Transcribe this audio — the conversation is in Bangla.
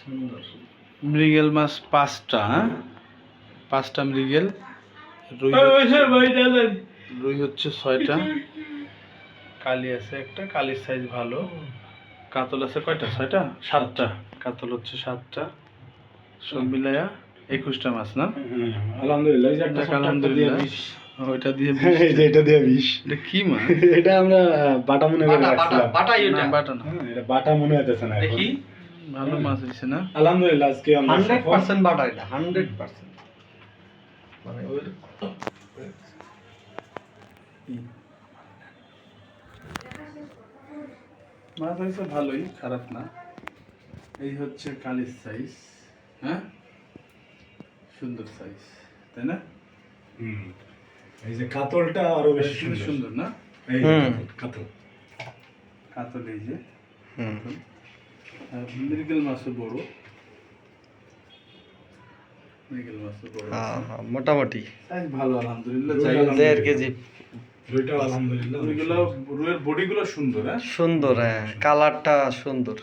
সুন্দর। মৃগেল মাছ 5টা, হ্যাঁ 5টা মৃগেল। রুই হচ্ছে 6টা, কালি আছে একটা, কালির সাইজ ভালো। কাতল আছে কয়টা? 6টা, 7টা। কাতল হচ্ছে 7টা, সব মিলায়া 21টা মাছ না? আলহামদুলিল্লাহ। এই যে একটা আলহামদুলিল্লাহ। ওইটা দিয়ে এটা দিয়ে 20। এটা কি মাছ? এটা আমরা বাটা মনে করে রাখছিলাম। না বাটা না, এটা বাটা মনে হইতেছে না। দেখি ভালো মাছ হইছে না? আলহামদুলিল্লাহ আজকে আমরা 100% বাটা, এটা 100%। মানে মাছ হয়েছে ভালোই, খারাপ না। এই হচ্ছে কালির সাইজ, হ্যাঁ সুন্দর সাইজ, তাই না? এই যে কাতলটা আরো বেশি সুন্দর সুন্দর না? এই যে কাতল কাতল এই যে কাতল। আর মৃগেল মাছও বড়, মৃগেল মাছও বড়, মোটামুটি সাইজ ভালো আলহামদুলিল্লাহ। 1.5 কেজি। দুইটা আলহামদুলিল্লাহ। রুইগুলো, রুইয়ের বডিগুলো সুন্দর, হ্যাঁ সুন্দর, হ্যাঁ কালারটা সুন্দর।